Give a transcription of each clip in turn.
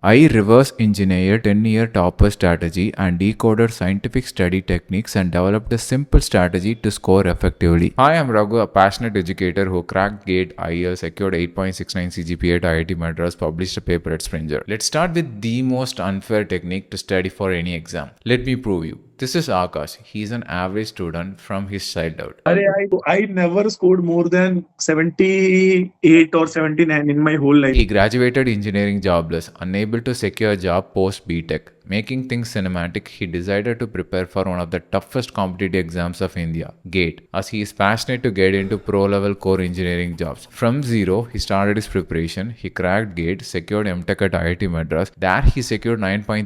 I reverse engineered 10-year topper strategy and decoded scientific study techniques and developed a simple strategy to score effectively. Hi, I'm Raghu, a passionate educator who cracked GATE, IELTS, secured 8.69 CGPA at IIT Madras, published a paper at Springer. Let's start with the most unfair technique to study for any exam. Let me prove you. This is Akash. He's an average student from his childhood. I never scored more than 78 or 79 in my whole life. He graduated engineering jobless, unable to secure a job post BTech. Making things cinematic, he decided to prepare for one of the toughest competitive exams of India, GATE, as he is passionate to get into pro-level core engineering jobs. From zero, he started his preparation. He cracked GATE, secured MTech at IIT Madras. There he secured 9.37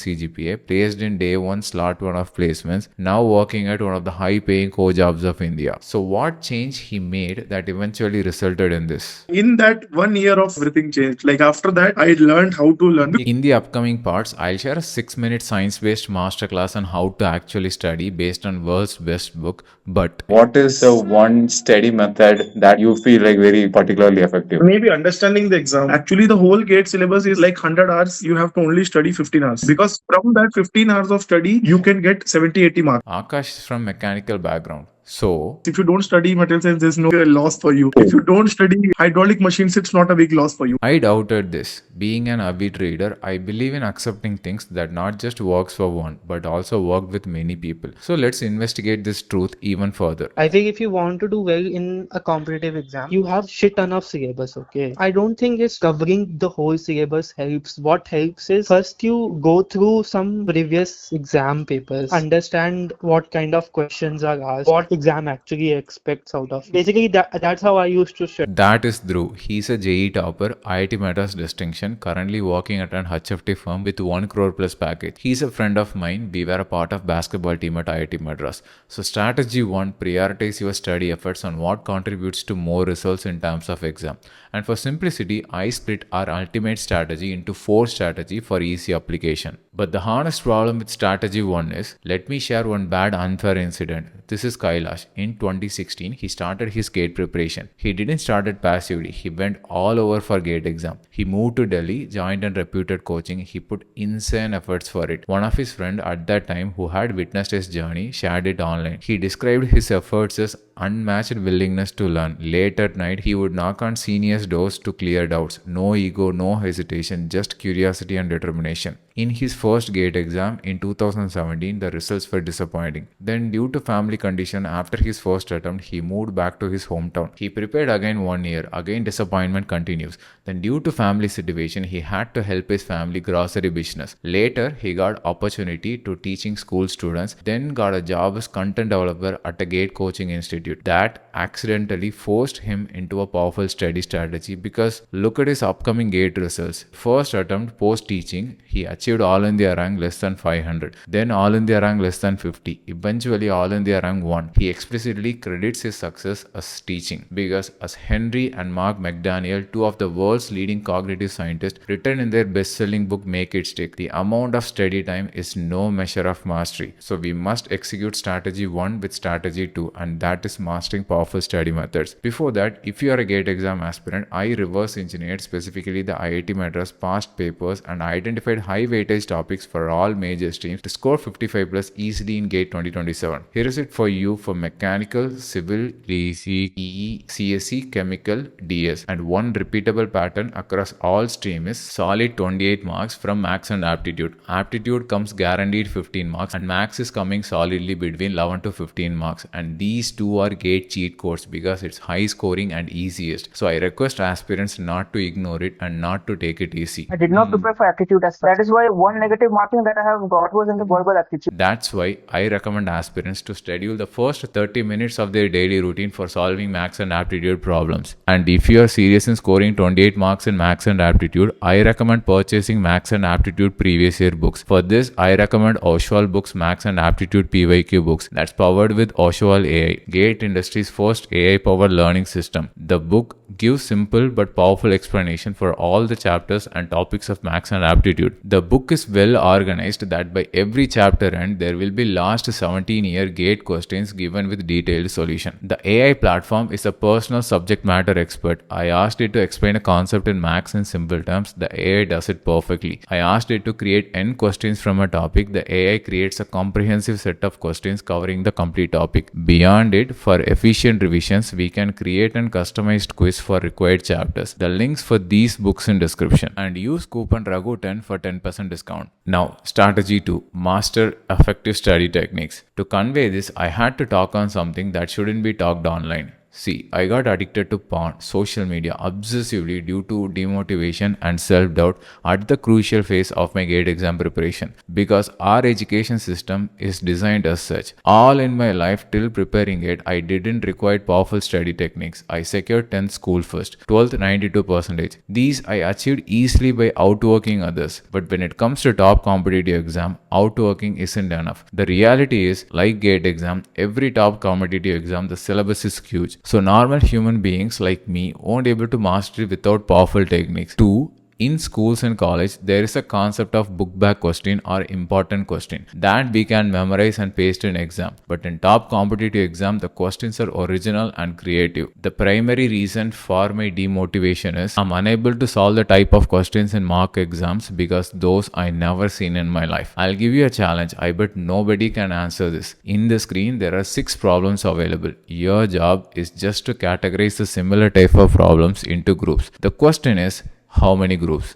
CGPA, placed in day 1 slot 1 of placements, now working at one of the high-paying core jobs of India. So what change he made that eventually resulted in this? In that 1 year of everything changed. Like after that, I learned how to learn. In the upcoming parts, I'll share a 6-minute science-based masterclass on how to actually study based on world's best book. But what is the one study method that you feel like very particularly effective? Maybe understanding the exam. Actually, the whole GATE syllabus is like 100 hours. You have to only study 15 hours. Because from that 15 hours of study, you can get 70-80 marks. Akash is from mechanical background. So, if you don't study material science, there's no loss for you. If you don't study hydraulic machines, it's not a big loss for you. I doubted this. Being an avid reader, I believe in accepting things that not just works for one, but also work with many people. So let's investigate this truth even further. I think if you want to do well in a competitive exam, you have shit ton of syllabus, okay? I don't think it's covering the whole syllabus helps. What helps is first you go through some previous exam papers, understand what kind of questions are asked, what exam actually expects out of. Basically, that's how I used to study. That is Dhruv. He's a JEE topper, IIT Madras distinction, currently working at an HFT firm with 1 crore plus package. He's a friend of mine. We were a part of basketball team at IIT Madras. So strategy 1, prioritize your study efforts on what contributes to more results in terms of exam. And for simplicity, I split our ultimate strategy into 4 strategies for easy application. But the honest problem with strategy 1 is, let me share one bad unfair incident. This is Kailash. In 2016, he started his GATE preparation. He didn't start it passively. He went all over for GATE exam. He moved to Delhi, joined a reputed coaching. He put insane efforts for it. One of his friends at that time who had witnessed his journey shared it online. He described his efforts as unmatched willingness to learn. Late at night, he would knock on seniors' doors to clear doubts. No ego, no hesitation, just curiosity and determination. In his first GATE exam in 2017, the results were disappointing. Then, due to family condition, after his first attempt, he moved back to his hometown. He prepared again 1 year. Again, disappointment continues. Then, due to family situation, he had to help his family grocery business. Later, he got opportunity to teaching school students. Then, got a job as content developer at a GATE coaching institute. That accidentally forced him into a powerful study strategy because look at his upcoming GATE results. First attempt post teaching, he achieved All India rank less than 500, then All India rank less than 50, eventually All India rank 1. He explicitly credits his success as teaching because, as Henry and Mark McDaniel, 2 of the world's leading cognitive scientists, written in their best-selling book Make It Stick, the amount of study time is no measure of mastery. So we must execute strategy 1 with strategy 2, and that is mastering powerful study methods. Before that, if you are a GATE exam aspirant, I reverse engineered specifically the IIT Madras past papers and identified high weightage topics for all major streams to score 55 plus easily in GATE 2027. Here is it for you for mechanical, civil, DC, EE, CSE, chemical, DS, and one repeatable pattern across all streams is solid 28 marks from maths and aptitude. Aptitude comes guaranteed 15 marks and maths is coming solidly between 11 to 15 marks, and these two are GATE cheat codes because it's high scoring and easiest. So I request aspirants not to ignore it and not to take it easy. I did not prepare for aptitude as that is why one negative marking that I have got was in the verbal aptitude. That's why I recommend aspirants to schedule the first 30 minutes of their daily routine for solving maths and aptitude problems. And if you are serious in scoring 28 marks in maths and aptitude, I recommend purchasing maths and aptitude previous year books. For this, I recommend Oswald Books Maths and Aptitude PYQ books that's powered with Oswald AI, GATE industry's first AI-powered learning system. The book gives simple but powerful explanation for all the chapters and topics of maths and aptitude. The book is well organized that by every chapter end there will be last 17-year GATE questions given even with detailed solution. The AI platform is a personal subject matter expert. I asked it to explain a concept in maths in simple terms. The AI does it perfectly. I asked it to create n questions from a topic. The AI creates a comprehensive set of questions covering the complete topic. Beyond it, for efficient revisions, we can create a customized quiz for required chapters. The links for these books in description, and use coupon RAGU10 for 10% discount. Now, strategy 2. Master effective study techniques. To convey this, I had to talk on something that shouldn't be talked online. See, I got addicted to porn, social media obsessively due to demotivation and self-doubt at the crucial phase of my GATE exam preparation, because our education system is designed as such. All in my life till preparing it, I didn't require powerful study techniques. I secured 10th school first, 12th 92%. These I achieved easily by outworking others. But when it comes to top competitive exam, outworking isn't enough. The reality is, like GATE exam, every top competitive exam, the syllabus is huge. So normal human beings like me won't able to master it without powerful techniques. 2. In schools and college, there is a concept of book back question or important question that we can memorize and paste in exam. But in top competitive exam, the questions are original and creative. The primary reason for my demotivation is I'm unable to solve the type of questions in mock exams because those I never seen in my life. I'll give you a challenge. I bet nobody can answer this. In the screen, there are 6 problems available. Your job is just to categorize the similar type of problems into groups. The question is, how many groups?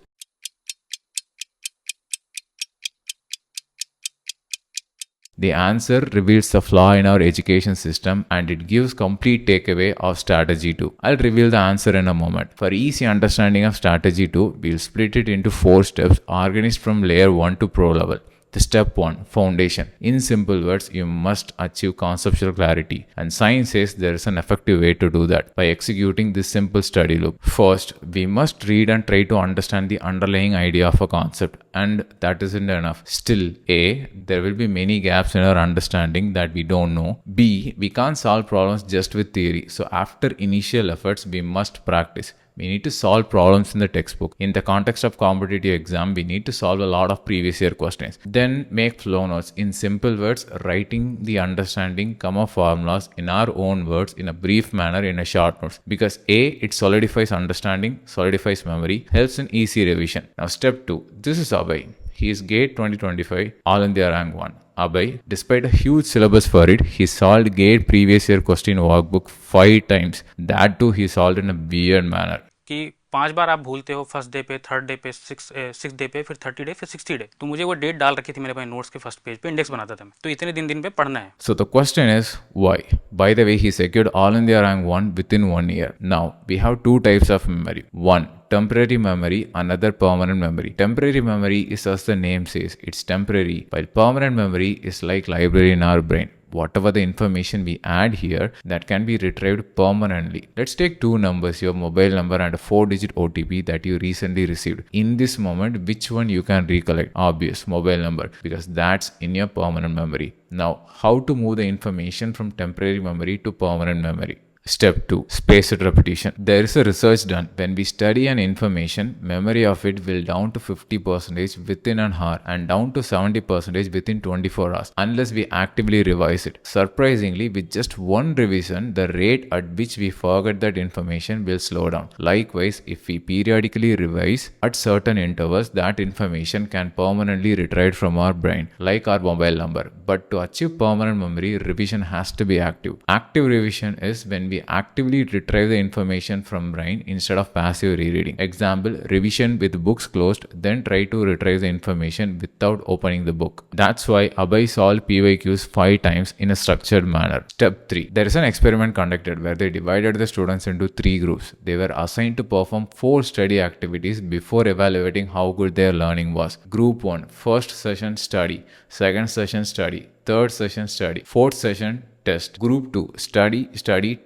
The answer reveals the flaw in our education system, and it gives complete takeaway of strategy 2. I'll reveal the answer in a moment. For easy understanding of strategy 2, we'll split it into 4 steps organized from layer 1 to pro level. The step 1, foundation. In simple words, you must achieve conceptual clarity, and science says there is an effective way to do that by executing this simple study loop. First, we must read and try to understand the underlying idea of a concept, and that isn't enough. Still, A, there will be many gaps in our understanding that we don't know. B, we can't solve problems just with theory, so after initial efforts, we must practice. We need to solve problems in the textbook. In the context of competitive exam, we need to solve a lot of previous year questions. Then make flow notes. In simple words, writing the understanding, formulas in our own words in a brief manner in a short notes. Because A, it solidifies understanding, solidifies memory, helps in easy revision. Now step 2. This is Abhay. He is GATE 2025, All India Rank 1. Abhay, despite a huge syllabus for it, he solved GATE previous year question workbook 5 times. That too he solved in a weird manner. कि 5 बार आप भूलते हो, first day पे, third day पे, six day पे, फिर 30 day, फिर 60 day. तो मुझे वो डेट डाल रखी थी मेरे पास नोट्स के फर्स्ट पेज पे, इंडेक्स बनाता था मैं. तो इतने दिन पे पढ़ना है. So the question is, why? By the way, he secured All India Rank 1 within 1 year. Now, we have 2 types of memory. 1. Temporary memory, another permanent memory. Temporary memory is, as the name says, it's temporary, while permanent memory is like library in our brain. Whatever the information we add here, that can be retrieved permanently. Let's take 2 numbers, your mobile number and a 4-digit OTP that you recently received. In this moment, which one you can recollect? Obvious, mobile number, because that's in your permanent memory. Now, how to move the information from temporary memory to permanent memory? Step 2. Spaced repetition. There is a research done. When we study an information, memory of it will down to 50% within an hour and down to 70% within 24 hours unless we actively revise it. Surprisingly, with just one revision, the rate at which we forget that information will slow down. Likewise, if we periodically revise at certain intervals, that information can permanently retrieved from our brain, like our mobile number. But to achieve permanent memory, revision has to be active. Active revision is when we actively retrieve the information from brain instead of passive rereading. Example, revision with books closed, then try to retrieve the information without opening the book. That's why Abhay solved PYQs 5 times in a structured manner. Step 3. There is an experiment conducted where they divided the students into 3 groups. They were assigned to perform 4 study activities before evaluating how good their learning was. Group 1, first session study, second session study, third session study, fourth session test. Group 2, study,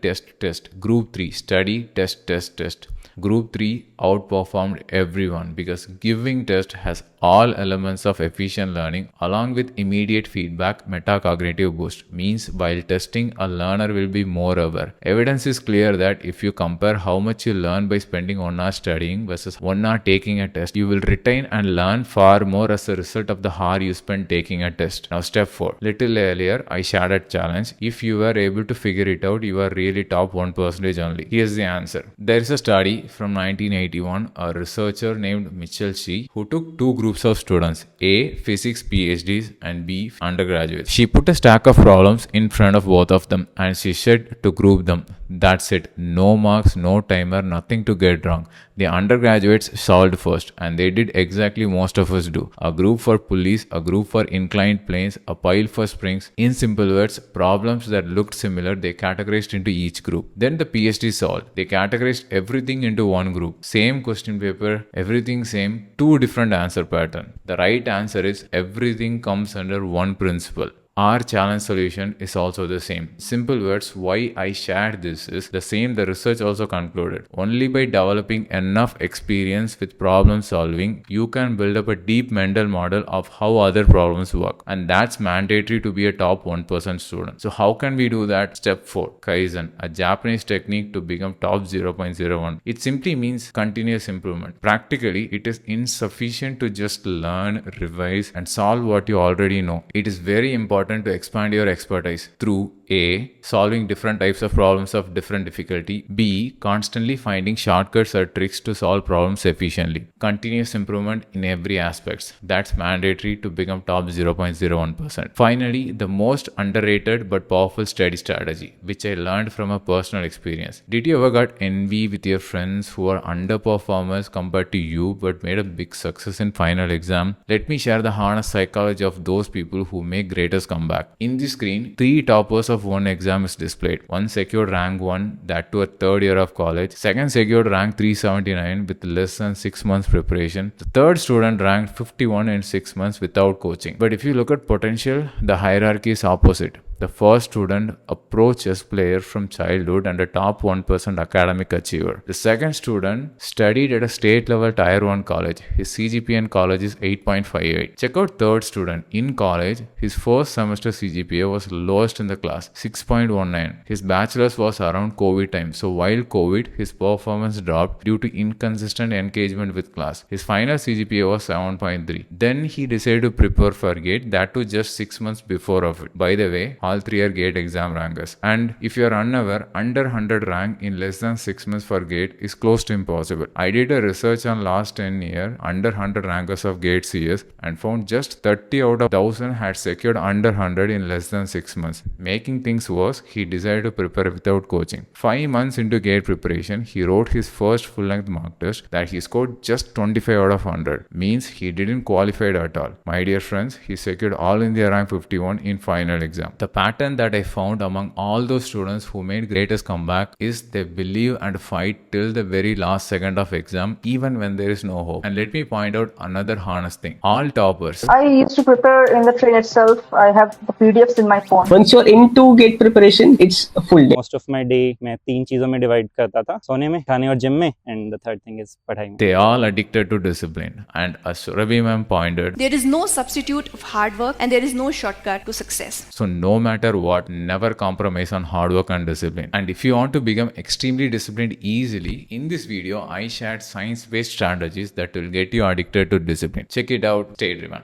test. Group 3, study, test. Group 3, outperformed everyone because giving test has all elements of efficient learning along with immediate feedback metacognitive boost. Means while testing, a learner will be more aware. Evidence is clear that if you compare how much you learn by spending 1 hour studying versus 1 hour taking a test, you will retain and learn far more as a result of the hour you spend taking a test. Now step 4. Little earlier I shared a challenge. If you were able to figure it out, you are really top 1% only. Here's the answer. There is a study from 1981, a researcher named Mitchell Shee who took two groups of students, A. Physics PhDs and B. Undergraduates. She put a stack of problems in front of both of them and she said to group them. That's it. No marks, no timer, nothing to get wrong. The undergraduates solved first and they did exactly most of us do. A group for pulleys, a group for inclined planes, a pile for springs. In simple words, problems that looked similar they categorized into each group. Then the PhD solved. They categorized everything into one group. Same question paper, everything same, two different answer pattern. The right answer is everything comes under one principle. Our challenge solution is also the same. Simple words, why I shared this is the same the research also concluded. Only by developing enough experience with problem solving, you can build up a deep mental model of how other problems work. And that's mandatory to be a top 1% student. So how can we do that? Step 4. Kaizen, a Japanese technique to become top 0.01. It simply means continuous improvement. Practically, it is insufficient to just learn, revise, and solve what you already know. It is very important to expand your expertise through A. Solving different types of problems of different difficulty. B. Constantly finding shortcuts or tricks to solve problems efficiently. Continuous improvement in every aspect. That's mandatory to become top 0.01%. Finally, the most underrated but powerful study strategy, which I learned from a personal experience. Did you ever got envy with your friends who are underperformers compared to you but made a big success in final exam? Let me share the honest psychology of those people who make greatest comeback. In the screen, 3 toppers of one exam is displayed. One secured rank 1, that to a third year of college. Second secured rank 379 with less than 6 months preparation. The third student ranked 51 in 6 months without coaching. But if you look at potential, the hierarchy is opposite. The first student, a pro chess player from childhood and a top 1% academic achiever. The second student studied at a state level tier 1 college. His CGPA in college is 8.58. Check out third student. In college, his first semester CGPA was lowest in the class, 6.19. His bachelor's was around COVID time. So while COVID, his performance dropped due to inconsistent engagement with class. His final CGPA was 7.3. Then he decided to prepare for GATE, that too just 6 months before of it. By the way, all 3 are GATE exam rankers. And if you are unaware, under 100 rank in less than 6 months for GATE is close to impossible. I did a research on last 10 years under 100 rankers of GATE CS and found just 30 out of 1000 had secured under 100 in less than 6 months. Making things worse, he decided to prepare without coaching. 5 months into GATE preparation, he wrote his first full-length mock test that he scored just 25 out of 100. Means he didn't qualify at all. My dear friends, he secured All India rank 51 in final exam. The pattern that I found among all those students who made greatest comeback is they believe and fight till the very last second of exam even when there is no hope. And let me point out another honest thing. All toppers. I used to prepare in the train itself. I have the PDFs in my phone. Once you're into GATE preparation, it's a full day. Most of my day मैं 3 चीजों में divide करता था, सोने में, खाने और gym में, and the third thing is पढ़ाई में. They all addicted to discipline. And as Surabhi ma'am pointed, there is no substitute of hard work and there is no shortcut to success. So no matter what, never compromise on hard work and discipline. And if you want to become extremely disciplined easily, in this video I shared science-based strategies that will get you addicted to discipline. Check it out. Stay driven.